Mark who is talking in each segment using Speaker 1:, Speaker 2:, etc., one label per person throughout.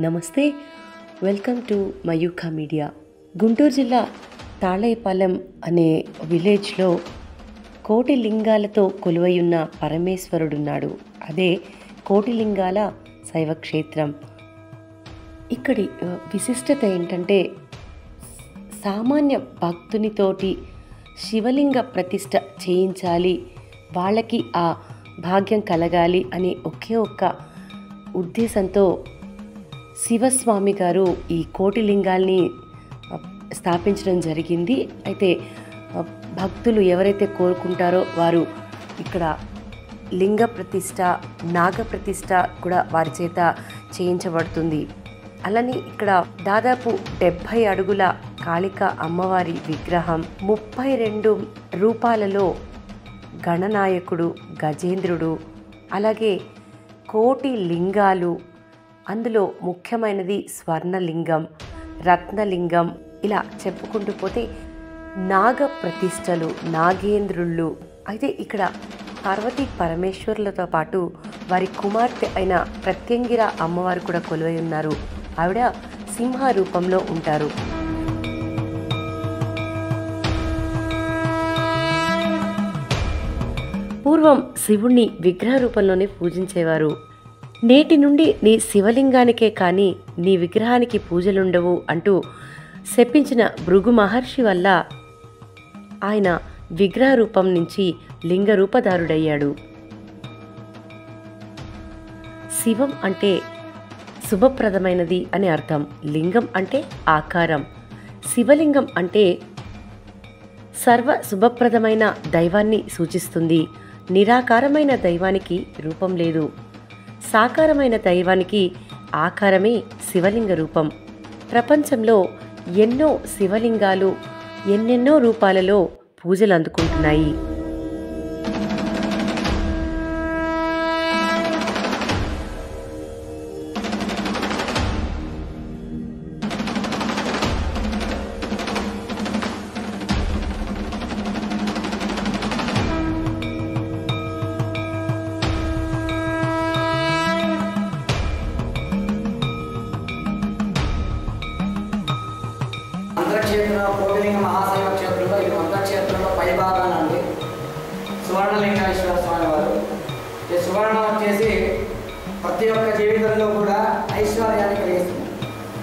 Speaker 1: నమస్తే, welcome to Mayukha media. Guntur జిల్లా తాళైపాలెం అనే విలేజ్లో కోటి లింగాలతో కొలువయున్న పరమేశ్వరుడున్నాడు. అదే కోటిలింగాల శైవక్షేత్రం. ఇక్కడి విశిష్టత ఏంటంటే, సామాన్య భక్తునితోటి శివలింగ ప్రతిష్ఠ చేయించాలి, వాళ్ళకి ఆ భాగ్యం కలగాలి అనే ఒకే ఒక్క ఉద్దేశంతో శివస్వామి గారు ఈ కోటిలింగాల్ని స్థాపించడం జరిగింది. అయితే భక్తులు ఎవరైతే కోరుకుంటారో వారు ఇక్కడ లింగ ప్రతిష్ఠ, నాగ ప్రతిష్ఠ కూడా వారి చేత చేయించబడుతుంది. అలానే ఇక్కడ దాదాపు 70 అడుగుల కాళిక అమ్మవారి విగ్రహం, 32 రూపాలలో గణనాయకుడు గజేంద్రుడు, అలాగే కోటి లింగాలు, అందులో ముఖ్యమైనది స్వర్ణలింగం, రత్నలింగం, ఇలా చెప్పుకుంటూ పోతే నాగ ప్రతిష్టలు, నాగేంద్రుళ్ళు. అయితే ఇక్కడ పార్వతీ పరమేశ్వరులతో పాటు వారి కుమార్తె అయిన ప్రత్యంగిర అమ్మవారు కూడా కొలువై ఉన్నారు. ఆవిడ సింహ రూపంలో ఉంటారు. పూర్వం శివుణ్ణి విగ్రహ రూపంలోనే పూజించేవారు. నేటి నుండి నీ శివలింగానికే కానీ నీ విగ్రహానికి పూజలుండవు అంటూ శపించిన భృగు మహర్షి వల్ల ఆయన విగ్రహ రూపం నుంచి లింగ రూపధారుడయ్యాడు. శివం అంటే శుభప్రదమైనది అని అర్థం. లింగం అంటే ఆకారం. శివలింగం అంటే సర్వ శుభప్రదమైన దైవాన్ని సూచిస్తుంది. నిరాకారమైన దైవానికి రూపం లేదు. సాకారమైన దైవానికి ఆకారమే శివలింగ రూపం. ప్రపంచంలో ఎన్నో శివలింగాలు ఎన్నెన్నో రూపాలలో పూజలు అందుకుంటున్నాయి.
Speaker 2: అంతర్క్షేత్రంలో కోటిలింగ మహాశైవ క్షేత్రంలో ఇది అంతర్క్షేత్రంలో పైభాగానండి సువర్ణలింగేశ్వర స్వామి వారు. ఈ సువర్ణం వచ్చేసి ప్రతి ఒక్క జీవితంలో కూడా ఐశ్వర్యాన్ని కలిగిస్తుంది.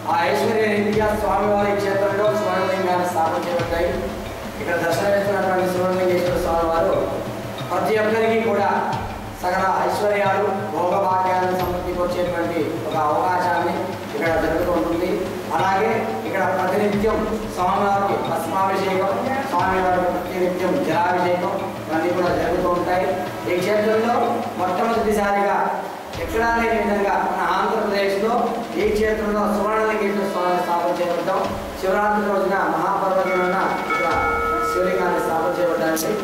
Speaker 2: ఆ ఐశ్వర్య రీతిగా స్వామివారి క్షేత్రంలో సువర్ణలింగాన్ని స్థాపించబడ్డాయి. ఇక్కడ దర్శనమిస్తున్నటువంటి సువర్ణలింగేశ్వర స్వామి వారు ప్రతి ఒక్కరికి కూడా సకల ఐశ్వర్యాలు, భోగభాగ్యాలను సమృద్ధికొచ్చేటువంటి ఒక అవకాశాన్ని ఇక్కడ జరుగుతూ ఉంటుంది. అలాగే ఇక్కడ ప్రతినిత్యం స్వామివారికి భస్మాభిషేకం, స్వామివారికి ప్రతినిత్యం జలాభిషేకం ఇవన్నీ కూడా జరుగుతూ ఉంటాయి. ఈ క్షేత్రంలో మొట్టమొదటిసారిగా ఎక్కడా లేని విధంగా మన ఆంధ్రప్రదేశ్లో ఈ క్షేత్రంలో సువర్ణలింగేశ్వర స్వామిని స్థాపన చేయబడ్డాం. శివరాత్రి రోజున మహాపర్వదిన ఇక్కడ శివలింగాన్ని స్థాపన చేయబడ్డాయి.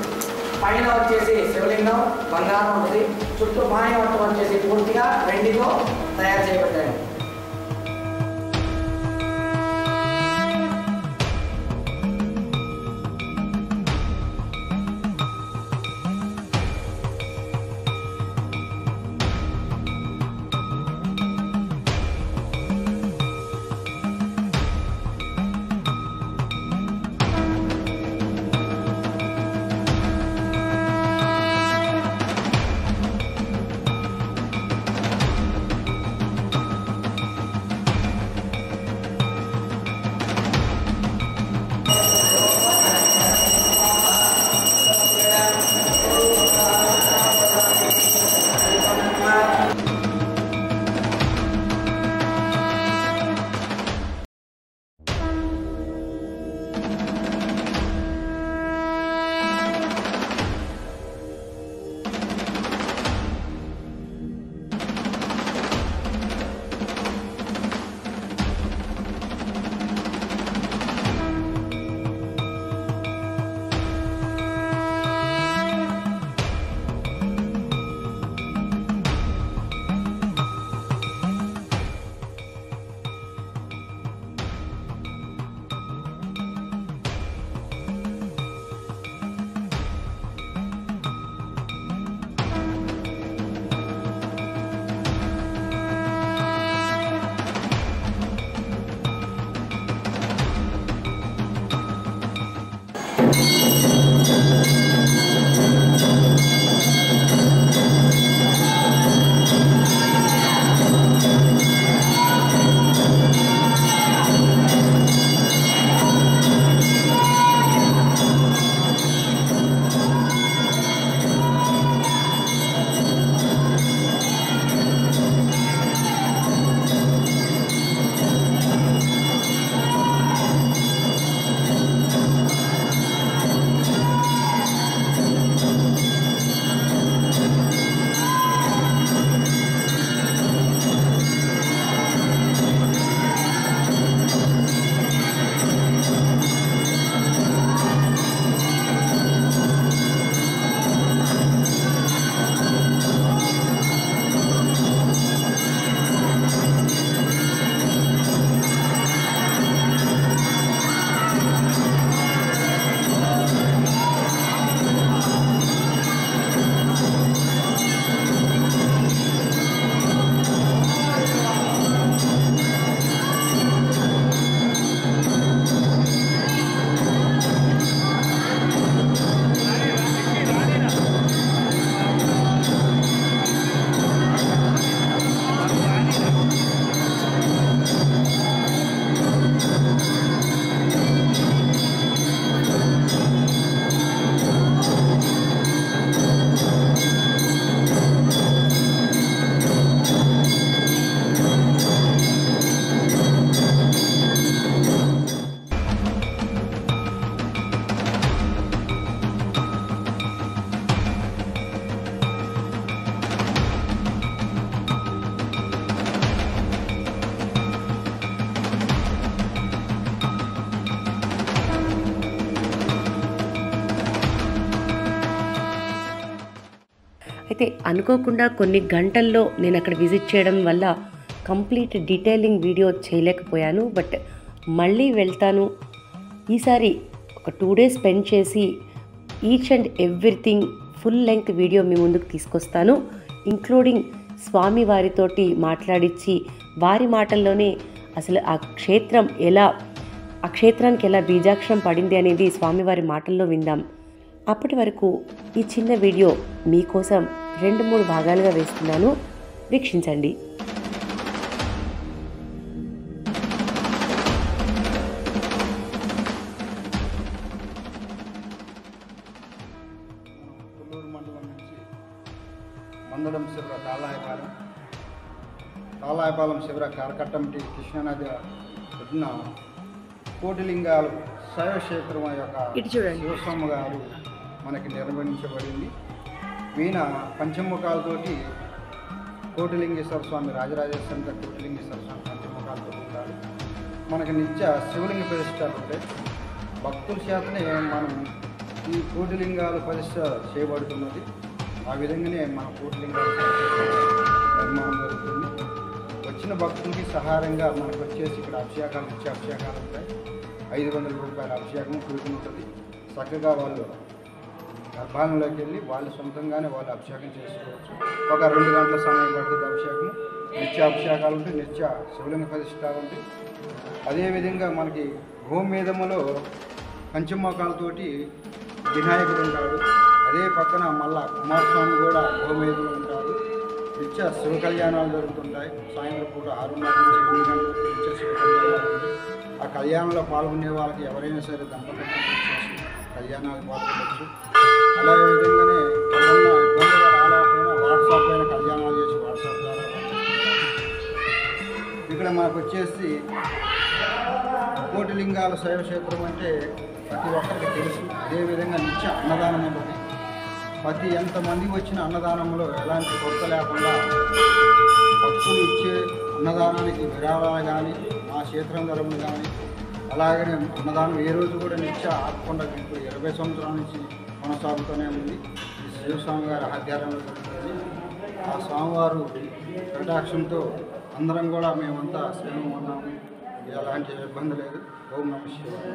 Speaker 2: పైన వచ్చేసి శివలింగం బంగారం ఉంటుంది, చుట్టూ పైన మొత్తం వచ్చేసి పూర్తిగా వెండితో తయారు చేయబడ్డాయి.
Speaker 1: అయితే అనుకోకుండా కొన్ని గంటల్లో నేను అక్కడ విజిట్ చేయడం వల్ల కంప్లీట్ డీటెయిలింగ్ వీడియో చేయలేకపోయాను. బట్ మళ్ళీ వెళ్తాను. ఈసారి ఒక 2 days స్పెండ్ చేసి each and everything full length video మీ ముందుకు తీసుకొస్తాను. ఇంక్లూడింగ్ స్వామి వారితోటి మాట్లాడించి వారి మాటల్లోనే అసలు ఆ క్షేత్రానికి ఎలా బీజాక్షరం పడింది అనేది స్వామివారి మాటల్లో విందాం. అప్పటి వరకు ఈ చిన్న వీడియో మీకోసం 2-3 భాగాలుగా వేస్తున్నాను, వీక్షించండి.
Speaker 3: మందడం శివర తాళాయపాలెం శివర కార్కట్టంటి కృష్ణానది ఒడ్డున కోటిలింగాలు శైవక్షేత్రం యొక్క శివస్వామి గారు మనకి నిర్వహించబడింది. ఈయన పంచముఖాలతోటి కోటిలింగేశ్వర స్వామి, రాజరాజేశ్వర కోటిలింగేశ్వర స్వామి పంచముఖాలతో ఉంటారు. మనకి నిత్య శివలింగ ప్రతిష్టాలు ఉంటాయి. భక్తుల చేతనే మనం ఈ కోటిలింగాలు ప్రతిష్ట చేయబడుతున్నది. ఆ విధంగానే మన కోటిలింగాల నిర్మాణం జరుగుతుంది. వచ్చిన భక్తులకి సహాయంగా మనకు వచ్చేసి ఇక్కడ అభిషేకాలు ఇచ్చే అభిషేకాలు ఉంటాయి. 500 రూపాయల అభిషేకం కుదురుతుంది. చక్కగా వాళ్ళు గర్భాలయంలోకి వెళ్ళి వాళ్ళు సొంతంగానే వాళ్ళు అభిషేకం చేసుకోవచ్చు. ఒక 2 గంటల సమయం పడుతుంది అభిషేకం. నిత్య అభిషేకాలు ఉంటాయి, నిత్య శివలింగ ప్రతిష్టాలు ఉంటాయి. అదేవిధంగా మనకి గోమేధములో పంచమోకాలతోటి వినాయకుడు ఉంటాడు. అదే పక్కన మళ్ళా కుమారస్వామి కూడా గోమేధంలో ఉంటాడు. నిత్య శివ కళ్యాణాలు జరుగుతుంటాయి. సాయంత్రం పూట 6:30 నుంచి 8 గంటల వరకు నిత్య శివ కళ్యాణాలు ఉంటాయి. ఆ కళ్యాణంలో పాల్గొనే వాళ్ళకి ఎవరైనా సరే దంపతులు చేసి కళ్యాణాలు పాల్గొనవచ్చు. అలాగే విధంగానే ఏమన్నా ఇబ్బందులు రాలేకపోయినా వాట్సాప్ పైన కళ్యాణాలు చేసి వాట్సాప్ ద్వారా ఇక్కడ మనకు వచ్చేసి కోటిలింగాల శైవక్షేత్రం అంటే ప్రతి ఒక్కరికి తెలుసు. అదేవిధంగా నిత్య అన్నదానం ఉంటుంది. ప్రతి ఎంతమంది వచ్చిన అన్నదానంలో ఎలాంటి కొరత లేకుండా భక్తులు ఇచ్చే అన్నదానానికి విరాళాలు కానీ, మా క్షేత్రం ధరములు కానీ, అలాగనే అన్నదానం ఏ రోజు కూడా నిత్య ఆపకుండా ఇప్పుడు 20 సంవత్సరాల నుంచి కొనసాగుతూనే ఉంది. ఈ శివస్వామి గారి ఆధ్వర్యంలో జరుగుతుంది. ఆ స్వామివారు కటాక్షంతో అందరం కూడా మేమంతా శ్రేమ ఉన్నాము. ఎలాంటి ఇబ్బంది లేదు. ఓం నమః శివాయ.